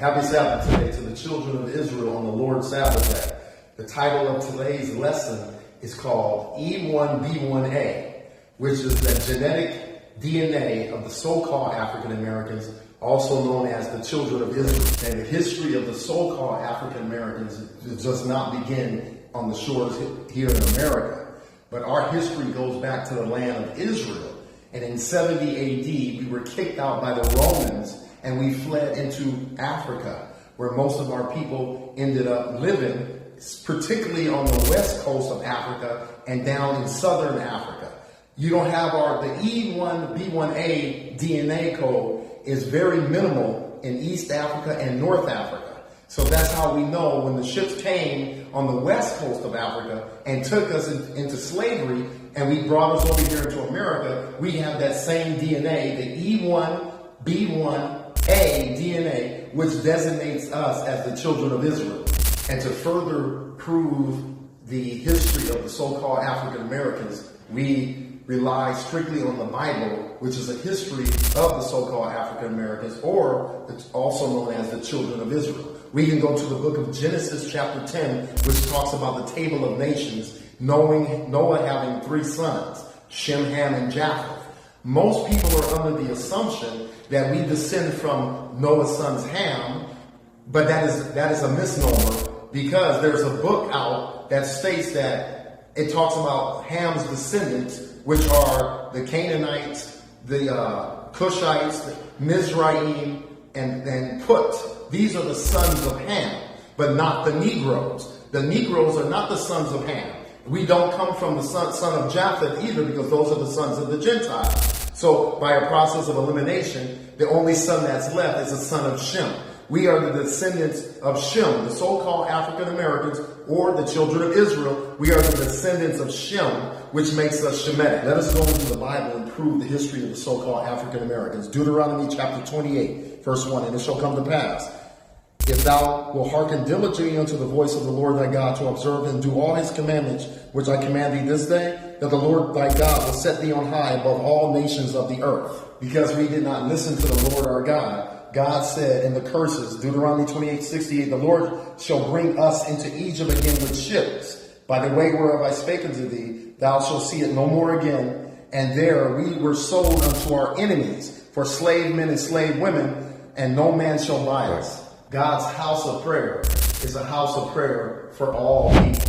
Happy Sabbath today to the children of Israel on the Lord's Sabbath day. The title of today's lesson is called E1B1A, which is the genetic DNA of the so-called African Americans, also known as the children of Israel. And the history of the so-called African Americans does not begin on the shores here in America, but our history goes back to the land of Israel. And in 70 AD, we were kicked out by the Romans and we fled into Africa, where most of our people ended up living, particularly on the west coast of Africa and down in southern Africa. You don't have the E1B1A DNA code is very minimal in East Africa and North Africa. So that's how we know when the ships came on the west coast of Africa and took us into slavery and we brought us over here into America, we have that same DNA, the E1B1A DNA, which designates us as the children of Israel. And to further prove the history of the so-called African Americans, we rely strictly on the Bible, which is a history of the so-called African Americans, or it's also known as the children of Israel. We can go to the book of Genesis chapter 10, which talks about the table of nations, knowing Noah having 3 sons, Shem, Ham, and Japheth. Most people are under the assumption that we descend from Noah's son's Ham, but that is a misnomer, because there's a book out that states that it talks about Ham's descendants, which are the Canaanites, the Cushites, the Mizraim, and Put. These are the sons of Ham, but not the Negroes. The Negroes are not the sons of Ham. We don't come from the son of Japheth either, because those are the sons of the Gentiles. So by a process of elimination, the only son that's left is the son of Shem. We are the descendants of Shem, the so-called African Americans, or the children of Israel. We are the descendants of Shem, which makes us Shemitic. Let us go into the Bible and prove the history of the so-called African Americans. Deuteronomy chapter 28, verse 1, and it shall come to pass, if thou wilt hearken diligently unto the voice of the Lord thy God, to observe and do all his commandments, which I command thee this day, that the Lord thy God will set thee on high above all nations of the earth. Because we did not listen to the Lord our God, God said in the curses, Deuteronomy 28:68, the Lord shall bring us into Egypt again with ships. By the way whereof I spake unto thee, thou shalt see it no more again. And there we were sold unto our enemies for slave men and slave women, and no man shall buy us. God's house of prayer is a house of prayer for all people.